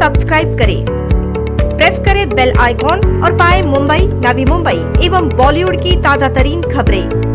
Subscribe करें, press करें bell icon और पाएं मुंबई, नवी मुंबई एवं बॉलीवुड की ताजा तरीन खबरें।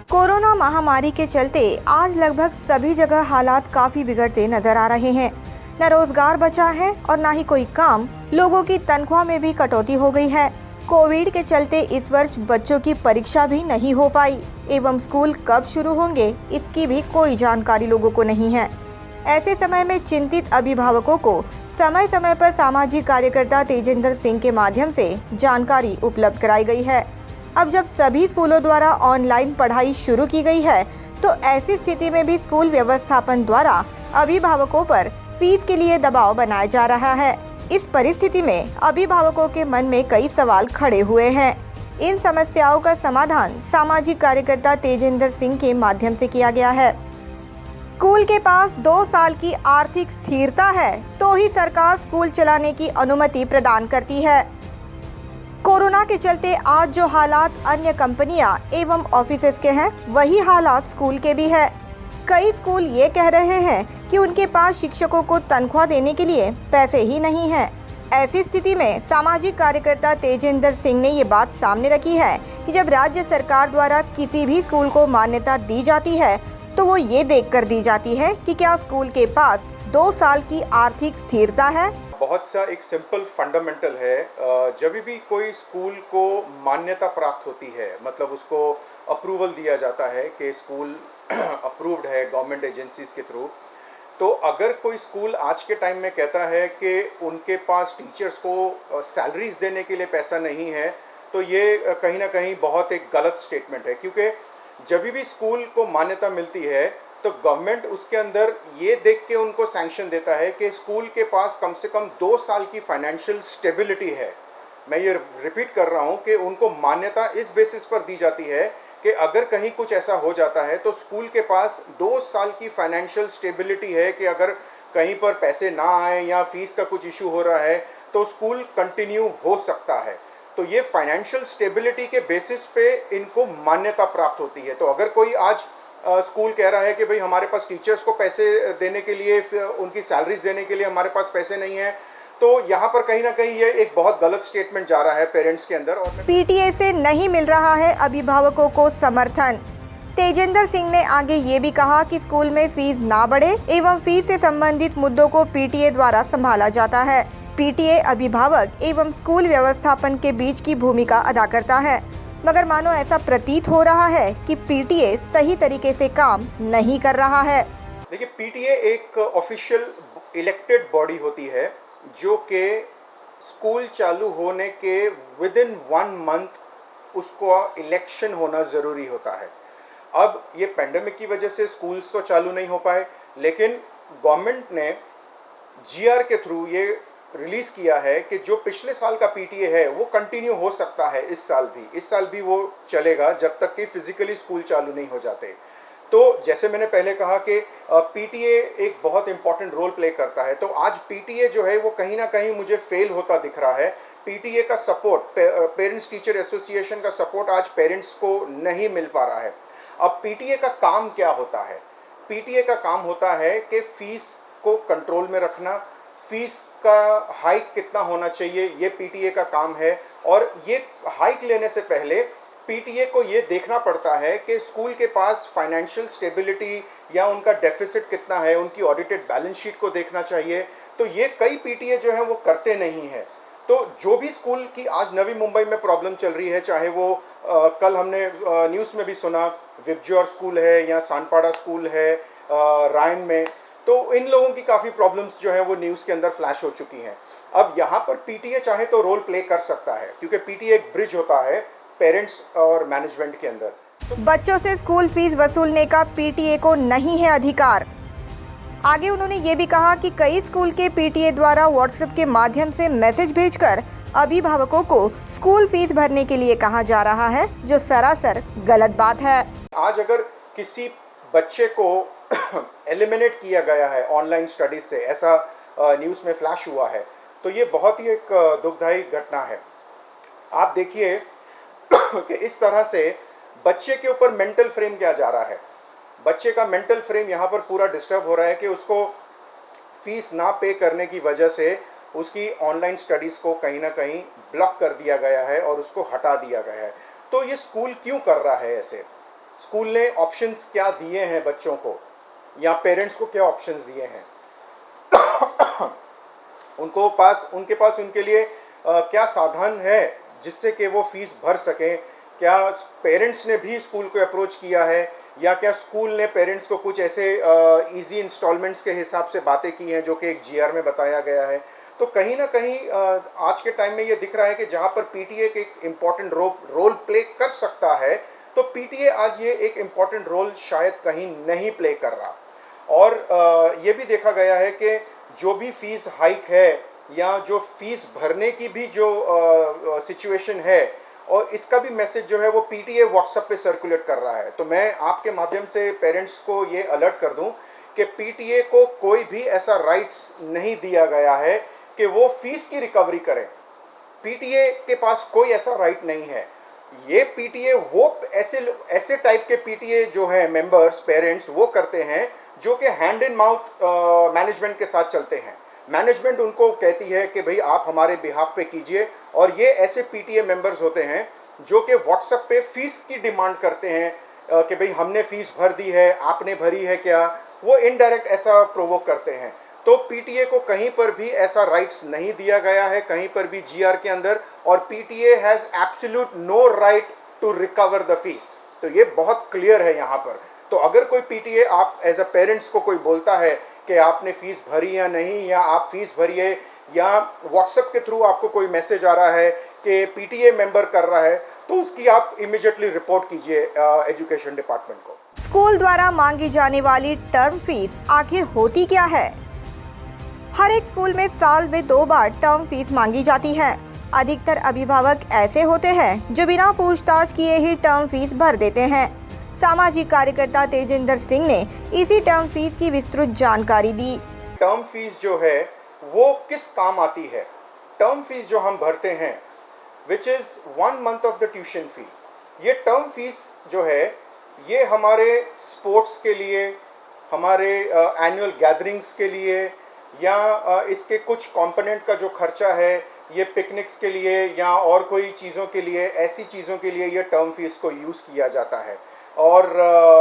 कोरोना महामारी के चलते आज लगभग सभी जगह हालात काफी बिगड़ते नजर आ रहे हैं। न रोजगार बचा है और न ही कोई काम। लोगों की तनख्वाह में भी कटौती हो गई है। कोविड के चलते इस वर्ष बच्चों की परीक्षा भी नहीं हो पाई एवं स्कूल कब शुरू होंगे इसकी भी कोई जानकारी लोगों को नहीं है। ऐसे समय में चिंतित अभिभावकों को समय समय पर सामाजिक कार्यकर्ता तेजेंद्र सिंह के माध्यम से जानकारी उपलब्ध कराई गई है। अब जब सभी स्कूलों द्वारा ऑनलाइन पढ़ाई शुरू की गई है तो ऐसी स्थिति में भी स्कूल व्यवस्थापन द्वारा अभिभावकों पर फीस के लिए दबाव बनाया जा रहा है। इस परिस्थिति में अभिभावकों के मन में कई सवाल खड़े हुए हैं। इन समस्याओं का समाधान सामाजिक कार्यकर्ता तेजेंद्र सिंह के माध्यम से किया गया है। स्कूल के पास 2 साल की आर्थिक स्थिरता है तो ही सरकार स्कूल चलाने की अनुमति प्रदान करती है। कोरोना के चलते आज जो हालात अन्य कंपनियां एवं ऑफिसेज के हैं वही हालात स्कूल के भी है। कई स्कूल ये कह रहे हैं कि उनके पास शिक्षकों को तनख्वाह देने के लिए पैसे ही नहीं हैं। ऐसी स्थिति में सामाजिक कार्यकर्ता तेजेंद्र सिंह ने ये बात सामने रखी है कि जब राज्य सरकार द्वारा किसी भी स्कूल को मान्यता दी जाती है तो वो ये देखकर दी जाती है कि क्या स्कूल के पास 2 साल की आर्थिक स्थिरता है। बहुत सा एक सिंपल फंडामेंटल है। जब भी कोई स्कूल को मान्यता प्राप्त होती है, मतलब उसको अप्रूवल दिया जाता है कि स्कूल अप्रूव्ड है गवर्नमेंट एजेंसीज के थ्रू, तो अगर कोई स्कूल आज के टाइम में कहता है कि उनके पास टीचर्स को सैलरीज देने के लिए पैसा नहीं है, तो ये कहीं ना कहीं बहुत एक गलत स्टेटमेंट है। क्योंकि जब भी स्कूल को मान्यता मिलती है तो गवर्नमेंट उसके अंदर ये देख के उनको सैंक्शन देता है कि स्कूल के पास कम से कम 2 साल की फाइनेंशियल स्टेबिलिटी है। मैं ये रिपीट कर रहा हूँ कि उनको मान्यता इस बेसिस पर दी जाती है कि अगर कहीं कुछ ऐसा हो जाता है तो स्कूल के पास 2 साल की फाइनेंशियल स्टेबिलिटी है कि अगर कहीं पर पैसे ना आए या फीस का कुछ इशू हो रहा है तो स्कूल कंटिन्यू हो सकता है। तो ये फाइनेंशियल स्टेबिलिटी के बेसिस पे इनको मान्यता प्राप्त होती है। तो अगर कोई आज स्कूल कह रहा है कि भाई हमारे पास टीचर्स को पैसे देने के लिए, उनकी सैलरीज देने के लिए हमारे पास पैसे नहीं है, तो यहाँ पर कहीं ना कहीं ये एक बहुत गलत स्टेटमेंट जा रहा है पेरेंट्स के अंदर। और पीटीए से नहीं मिल रहा है अभिभावकों को समर्थन। तेजेंद्र सिंह ने आगे ये भी कहा कि स्कूल में फीस ना बढ़े एवं फीस से संबंधित मुद्दों को पीटीए द्वारा संभाला जाता है। पीटीए अभिभावक एवं स्कूल व्यवस्थापन के बीच की भूमिका अदा करता है, मगर मानो ऐसा प्रतीत हो रहा है कि पीटीए सही तरीके से काम नहीं कर रहा है। देखिए, पीटीए एक ऑफिशियल इलेक्टेड बॉडी होती है जो कि स्कूल चालू होने के विद इन 1 मंथ उसको इलेक्शन होना ज़रूरी होता है। अब ये पेंडेमिक की वजह से स्कूल्स तो चालू नहीं हो पाए, लेकिन गवर्नमेंट ने जीआर के थ्रू ये रिलीज़ किया है कि जो पिछले साल का पीटीए है वो कंटिन्यू हो सकता है इस साल भी वो चलेगा जब तक कि फिज़िकली स्कूल चालू नहीं हो जाते। तो जैसे मैंने पहले कहा कि पीटीए एक बहुत इंपॉर्टेंट रोल प्ले करता है, तो आज पीटीए जो है वो कहीं ना कहीं मुझे फेल होता दिख रहा है। पीटीए का सपोर्ट, पेरेंट्स टीचर एसोसिएशन का सपोर्ट आज पेरेंट्स को नहीं मिल पा रहा है। अब पीटीए का काम क्या होता है? पीटीए का काम होता है कि फ़ीस को कंट्रोल में रखना, फीस का हाइक कितना होना चाहिए, ये पीटीए का काम है। और ये हाइक लेने से पहले पीटीए को ये देखना पड़ता है कि स्कूल के पास फाइनेंशियल स्टेबिलिटी या उनका डेफिसिट कितना है, उनकी ऑडिटेड बैलेंस शीट को देखना चाहिए। तो ये कई पीटीए जो हैं वो करते नहीं हैं। तो जो भी स्कूल की आज नवी मुंबई में प्रॉब्लम चल रही है, चाहे वो कल हमने न्यूज़ में भी सुना विबज्योर स्कूल है या सानपाड़ा स्कूल है रायन में, तो इन लोगों की काफ़ी प्रॉब्लम्स जो है वो न्यूज़ के अंदर फ्लैश हो चुकी हैं। अब यहाँ पर पीटीए चाहे तो रोल प्ले कर सकता है, क्योंकि पीटीए एक ब्रिज होता है पेरेंट्स और मैनेजमेंट के अंदर। बच्चों से स्कूल फीस वसूलने का पीटीए को नहीं है अधिकार। आगे उन्होंने ये भी कहा कि कई स्कूल के पीटीए द्वारा व्हाट्सएप के माध्यम से मैसेज भेजकर अभिभावकों को स्कूल फीस भरने के लिए कहा जा रहा है, जो सरासर गलत बात है। आज अगर किसी बच्चे को एलिमिनेट किया गया है ऑनलाइन स्टडीज़ से, ऐसा न्यूज़ में फ्लैश हुआ है। तो ये बहुत ही एक दुखदायी घटना है। आप देखिए कि इस तरह से बच्चे के ऊपर मेंटल फ्रेम क्या जा रहा है। बच्चे का मेंटल फ्रेम यहाँ पर पूरा डिस्टर्ब हो रहा है कि उसको फीस ना पे करने की वजह से उसकी ऑनलाइन स्टडीज़ को कहीं ना कहीं ब्लॉक कर दिया गया है और उसको हटा दिया गया है। तो ये स्कूल क्यों कर रहा है ऐसे? स्कूल ने ऑप्शंस क्या दिए हैं बच्चों को, या पेरेंट्स को क्या ऑप्शंस दिए हैं? उनके पास उनके लिए क्या साधन है जिससे कि वो फीस भर सकें? क्या पेरेंट्स ने भी स्कूल को अप्रोच किया है, या क्या स्कूल ने पेरेंट्स को कुछ ऐसे इजी इंस्टॉलमेंट्स के हिसाब से बातें की हैं जो कि एक जीआर में बताया गया है? तो कहीं ना कहीं आज के टाइम में ये दिख रहा है कि जहाँ पर पीटीए एक इम्पॉर्टेंट रोल प्ले कर सकता है, तो पीटीए आज ये एक इम्पॉर्टेंट रोल शायद कहीं नहीं प्ले कर रहा। और ये भी देखा गया है कि जो भी फीस हाइक है या जो फीस भरने की भी जो सिचुएशन है, और इसका भी मैसेज जो है वो पीटीए व्हाट्सएप पे सर्कुलेट कर रहा है। तो मैं आपके माध्यम से पेरेंट्स को ये अलर्ट कर दूं कि पीटीए को कोई भी ऐसा राइट्स नहीं दिया गया है कि वो फीस की रिकवरी करें। पीटीए के पास कोई ऐसा राइट नहीं है। ये पीटीए वो ऐसे टाइप के पीटीए जो हैं मेंबर्स, पेरेंट्स, वो करते हैं जो कि हैंड इन माउथ मैनेजमेंट के साथ चलते हैं। मैनेजमेंट उनको कहती है कि भाई आप हमारे बिहाफ पे कीजिए, और ये ऐसे पीटीए मेंबर्स होते हैं जो कि व्हाट्सएप पे फीस की डिमांड करते हैं कि भाई हमने फीस भर दी है, आपने भरी है क्या? वो इनडायरेक्ट ऐसा प्रोवोक करते हैं। तो पीटीए को कहीं पर भी ऐसा राइट्स नहीं दिया गया है, कहीं पर भी जीआर के अंदर, और PTA has absolute no right to recover the fees. तो ये बहुत क्लियर है यहाँ पर। तो अगर कोई पीटीए आप एज अ पेरेंट्स को कोई बोलता है कि आपने फ़ीस भरी या नहीं, या आप फीस भरिए, या व्हाट्सएप के थ्रू आपको कोई मैसेज आ रहा है कि पीटीए मेंबर कर रहा है, तो उसकी आप इमीडिएटली रिपोर्ट कीजिए एजुकेशन डिपार्टमेंट को। स्कूल द्वारा मांगी जाने वाली टर्म फीस आखिर होती क्या है? हर एक स्कूल में साल में 2 बार टर्म फीस मांगी जाती है। अधिकतर अभिभावक ऐसे होते हैं जो बिना पूछताछ किए ही टर्म फीस भर देते हैं। सामाजिक कार्यकर्ता तेजिंदर सिंह ने इसी टर्म फीस की विस्तृत जानकारी दी। टर्म फीस जो है वो किस काम आती है? टर्म फीस जो हम भरते हैं, which is 1 month of the tuition fee, ये टर्म फीस जो है ये हमारे स्पोर्ट्स के लिए, हमारे एनुअल गैदरिंग्स के लिए, या इसके कुछ कंपोनेंट का जो खर्चा है ये पिकनिक्स के लिए या और कोई चीज़ों के लिए, ऐसी चीज़ों के लिए ये टर्म फीस को यूज़ किया जाता है। और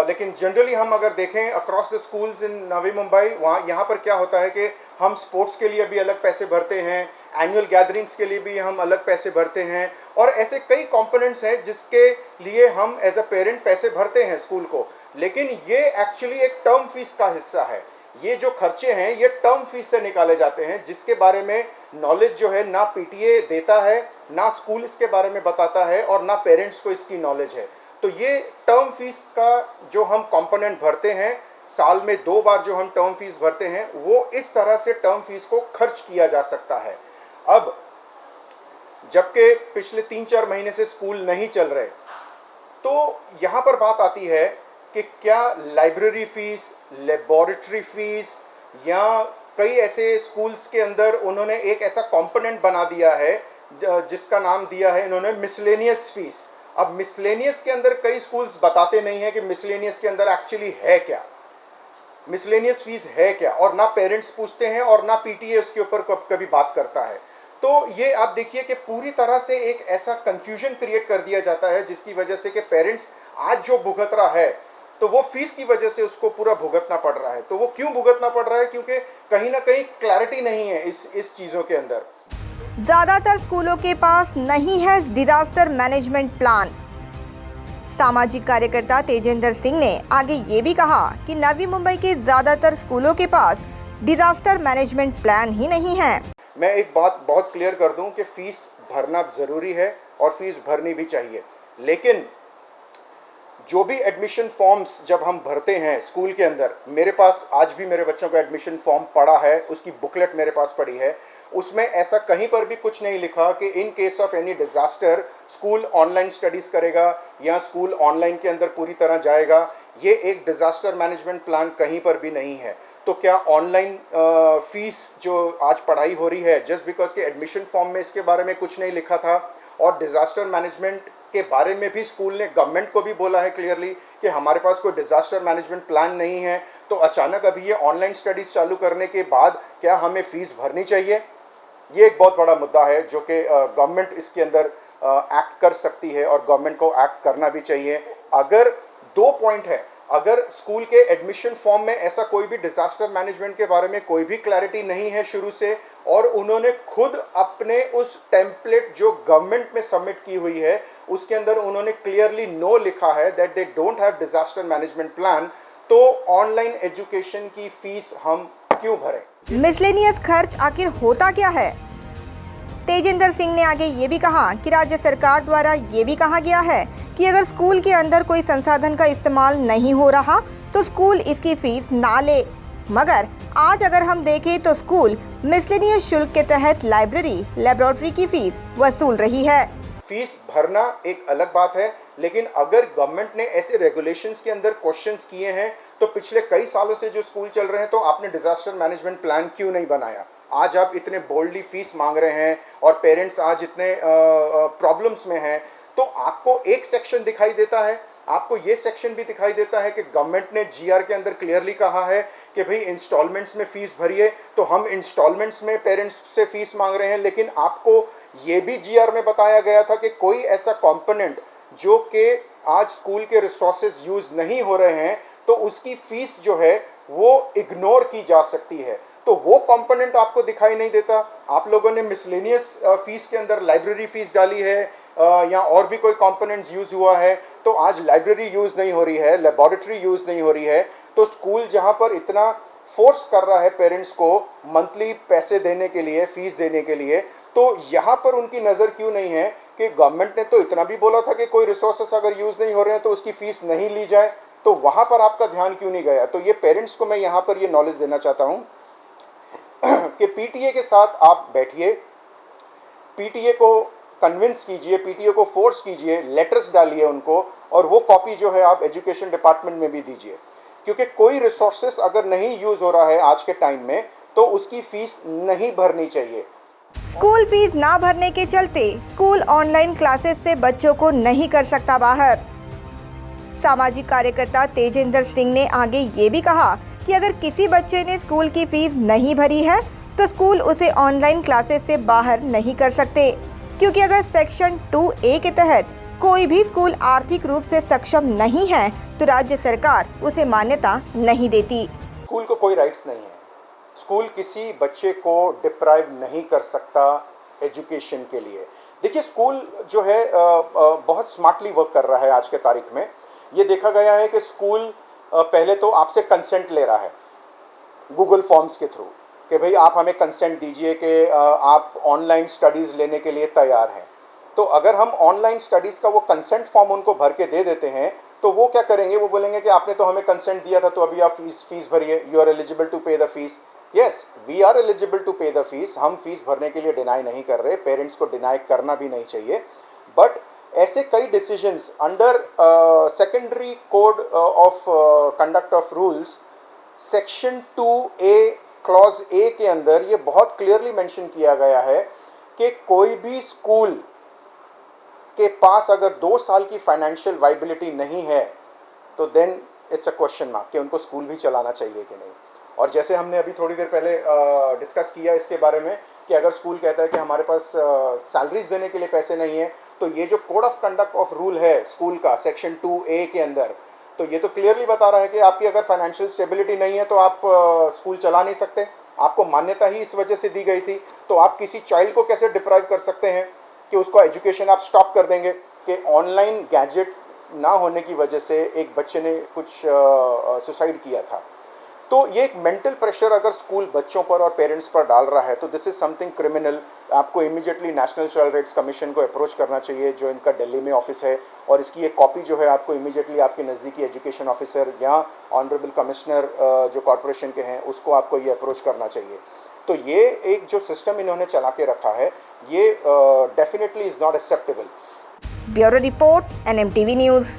लेकिन जनरली हम अगर देखें across the schools in Navi Mumbai, वहाँ यहाँ पर क्या होता है कि हम स्पोर्ट्स के लिए भी अलग पैसे भरते हैं, एनुअल गैदरिंग्स के लिए भी हम अलग पैसे भरते हैं, और ऐसे कई कंपोनेंट्स हैं जिसके लिए हम एज अ पेरेंट पैसे भरते हैं स्कूल को। लेकिन ये एक्चुअली एक टर्म फीस का हिस्सा है। ये जो खर्चे हैं ये टर्म फीस से निकाले जाते हैं, जिसके बारे में नॉलेज जो है ना पीटीए देता है, ना स्कूल इसके बारे में बताता है, और ना पेरेंट्स को इसकी नॉलेज है। तो ये टर्म फीस का जो हम कंपोनेंट भरते हैं, साल में 2 बार जो हम टर्म फीस भरते हैं, वो इस तरह से टर्म फीस को खर्च किया जा सकता है। अब जबकि पिछले 3-4 महीने से स्कूल नहीं चल रहे, तो यहाँ पर बात आती है कि क्या लाइब्रेरी फ़ीस, लेबॉरेटरी फ़ीस, या कई ऐसे स्कूल्स के अंदर उन्होंने एक ऐसा कंपोनेंट बना दिया है जिसका नाम दिया है इन्होंने मिसलेनियस फ़ीस। अब मिसलेनियस के अंदर कई स्कूल्स बताते नहीं हैं कि मिसलेनियस के अंदर एक्चुअली है क्या, मिसलेनियस फ़ीस है क्या, और ना पेरेंट्स पूछते हैं और ना पीटीए उसके ऊपर कभी बात करता है। तो ये आप देखिए कि पूरी तरह से एक ऐसा कन्फ्यूजन क्रिएट कर दिया जाता है जिसकी वजह से कि पेरेंट्स आज जो भुगत रहा है, तो वो फीस की वजह से उसको पूरा भुगतना पड़ रहा है। तो वो क्यों भुगतना पड़ रहा है? क्योंकि कहीं ना कहीं क्लैरिटी नहीं है इस चीज़ों के अंदर। ज्यादातर स्कूलों के पास नहीं है डिजास्टर मैनेजमेंट प्लान। सामाजिक कार्यकर्ता तेजिंदर सिंह ने आगे ये भी कहा कि नवी मुंबई के ज्यादातर स्कूलों के पास डिजास्टर मैनेजमेंट प्लान ही नहीं है। मैं एक बात बहुत क्लियर कर दूं कि फ़ीस भरना ज़रूरी है और फीस भरनी भी चाहिए, लेकिन जो भी एडमिशन फॉर्म्स जब हम भरते हैं स्कूल के अंदर, मेरे पास आज भी मेरे बच्चों का एडमिशन फॉर्म पड़ा है, उसकी बुकलेट मेरे पास पड़ी है, उसमें ऐसा कहीं पर भी कुछ नहीं लिखा कि in case of any disaster school online studies करेगा या स्कूल ऑनलाइन के अंदर पूरी तरह जाएगा, ये एक डिज़ास्टर मैनेजमेंट प्लान कहीं पर भी नहीं है। तो क्या ऑनलाइन फीस जो आज पढ़ाई हो रही है जस्ट बिकॉज के एडमिशन फॉर्म में इसके बारे में कुछ नहीं लिखा था, और डिज़ास्टर मैनेजमेंट के बारे में भी स्कूल ने गवर्नमेंट को भी बोला है क्लियरली कि हमारे पास कोई डिज़ास्टर मैनेजमेंट प्लान नहीं है, तो अचानक अभी ये ऑनलाइन स्टडीज़ चालू करने के बाद क्या हमें फ़ीस भरनी चाहिए? ये एक बहुत बड़ा मुद्दा है जो कि गवर्नमेंट इसके अंदर एक्ट कर सकती है और गवर्नमेंट को एक्ट करना भी चाहिए। अगर 2 पॉइंट है, अगर स्कूल के एडमिशन फॉर्म में ऐसा कोई भी डिज़ास्टर मैनेजमेंट के बारे में कोई भी क्लैरिटी नहीं है शुरू से, और उन्होंने खुद अपने उस टेम्पलेट जो गवर्नमेंट में सबमिट की हुई है उसके अंदर उन्होंने क्लियरली नो लिखा है that they don't have disaster management plan, तो ऑनलाइन एजुकेशन की फीस हम क्यों भरें? मिसलेनियस खर्च आखिर होता क्या है? तेजिंदर सिंह ने आगे ये भी कहा कि राज्य सरकार द्वारा ये भी कहा गया है कि अगर स्कूल के अंदर कोई संसाधन का इस्तेमाल नहीं हो रहा तो स्कूल इसकी फीस ना ले, मगर आज अगर हम देखें तो स्कूल मिसलेनियस शुल्क के तहत लाइब्रेरी, लेबोरेटरी की फीस वसूल रही है। फीस भरना एक अलग बात है, लेकिन अगर गवर्नमेंट ने ऐसे रेगुलेशंस के अंदर क्वेश्चंस किए हैं तो पिछले कई सालों से जो स्कूल चल रहे हैं तो आपने डिज़ास्टर मैनेजमेंट प्लान क्यों नहीं बनाया? आज आप इतने बोल्डली फीस मांग रहे हैं और पेरेंट्स आज इतने प्रॉब्लम्स में हैं, तो आपको एक सेक्शन दिखाई देता है, आपको ये सेक्शन भी दिखाई देता है कि गवर्नमेंट ने जीआर के अंदर क्लियरली कहा है कि भाई इंस्टॉलमेंट्स में फ़ीस भरिए, तो हम इंस्टॉलमेंट्स में पेरेंट्स से फ़ीस मांग रहे हैं। लेकिन आपको ये भी जीआर में बताया गया था कि कोई ऐसा कंपोनेंट जो कि आज स्कूल के रिसोर्सेज यूज़ नहीं हो रहे हैं तो उसकी फ़ीस जो है वो इग्नोर की जा सकती है, तो वो कंपोनेंट आपको दिखाई नहीं देता। आप लोगों ने मिसलेनियस फ़ीस के अंदर लाइब्रेरी फ़ीस डाली है या और भी कोई कंपोनेंट्स यूज़ हुआ है, तो आज लाइब्रेरी यूज़ नहीं हो रही है, लेबोरेटरी यूज़ नहीं हो रही है, तो स्कूल जहाँ पर इतना फोर्स कर रहा है पेरेंट्स को मंथली पैसे देने के लिए, फ़ीस देने के लिए, तो यहाँ पर उनकी नज़र क्यों नहीं है कि गवर्नमेंट ने तो इतना भी बोला था कि कोई रिसोर्सेस अगर यूज़ नहीं हो रहे हैं तो उसकी फ़ीस नहीं ली जाए, तो वहाँ पर आपका ध्यान क्यों नहीं गया? तो ये पेरेंट्स को मैं यहाँ पर ये नॉलेज देना चाहता हूँ कि पीटीए के साथ आप बैठिए, पीटीए को कन्विंस कीजिए, पीटीए को फोर्स कीजिए, लेटर्स डालिए उनको, और वो कॉपी जो है आप एजुकेशन डिपार्टमेंट में भी दीजिए, क्योंकि कोई रिसोर्सेस अगर नहीं यूज़ हो रहा है आज के टाइम में तो उसकी फ़ीस नहीं भरनी चाहिए। स्कूल फीस ना भरने के चलते स्कूल ऑनलाइन क्लासेस से बच्चों को नहीं कर सकता बाहर। सामाजिक कार्यकर्ता तेजिंदर सिंह ने आगे ये भी कहा कि अगर किसी बच्चे ने स्कूल की फीस नहीं भरी है तो स्कूल उसे ऑनलाइन क्लासेस से बाहर नहीं कर सकते, क्योंकि अगर सेक्शन 2A के तहत कोई भी स्कूल आर्थिक रूप से सक्षम नहीं है तो राज्य सरकार उसे मान्यता नहीं देती। स्कूल को कोई राइट्स नहीं है, स्कूल किसी बच्चे को डिप्राइव नहीं कर सकता एजुकेशन के लिए। देखिए स्कूल जो है बहुत स्मार्टली वर्क कर रहा है आज के तारीख में। ये देखा गया है कि स्कूल पहले तो आपसे कंसेंट ले रहा है गूगल फॉर्म्स के थ्रू कि भाई आप हमें कंसेंट दीजिए कि आप ऑनलाइन स्टडीज़ लेने के लिए तैयार हैं। तो अगर हम ऑनलाइन स्टडीज़ का वो कंसेंट फॉर्म उनको भर के दे देते हैं तो वो क्या करेंगे? वो बोलेंगे कि आपने तो हमें कंसेंट दिया था तो अभी आप फीस भरिए, you are eligible to pay the fees. Yes, we are eligible to pay the fees, हम फीस भरने के लिए डिनाई नहीं कर रहे, पेरेंट्स को डिनाई करना भी नहीं चाहिए। बट ऐसे कई decisions under secondary code of conduct of rules section 2A clause A के अंदर ये बहुत क्लियरली मेंशन किया गया है कि कोई भी स्कूल के पास अगर 2 साल की फाइनेंशियल वाइबिलिटी नहीं है तो then it's a question mark कि उनको स्कूल भी चलाना चाहिए कि नहीं। और जैसे हमने अभी थोड़ी देर पहले डिस्कस किया इसके बारे में कि अगर स्कूल कहता है कि हमारे पास सैलरीज देने के लिए पैसे नहीं है, तो ये जो code of conduct of rule है स्कूल का सेक्शन 2A के अंदर, तो ये तो क्लियरली बता रहा है कि आपकी अगर फाइनेंशियल स्टेबिलिटी नहीं है तो आप स्कूल चला नहीं सकते। आपको मान्यता ही इस वजह से दी गई थी, तो आप किसी चाइल्ड को कैसे डिप्राइव कर सकते हैं कि उसका एजुकेशन आप स्टॉप कर देंगे कि ऑनलाइन गैजेट ना होने की वजह से एक बच्चे ने कुछ सुसाइड किया था। तो ये एक मेंटल प्रेशर अगर स्कूल बच्चों पर और पेरेंट्स पर डाल रहा है तो दिस इज़ समथिंग क्रिमिनल। आपको immediately national child rights commission को अप्रोच करना चाहिए जो इनका दिल्ली में ऑफिस है, और इसकी एक कॉपी जो है आपको इमीडिएटली आपके नज़दीकी एजुकेशन ऑफिसर या ऑनरेबल कमिश्नर जो कॉरपोरेशन के हैं उसको आपको ये अप्रोच करना चाहिए। तो ये एक जो सिस्टम इन्होंने चला के रखा है ये definitely is not acceptable. Bureau report NMTV news.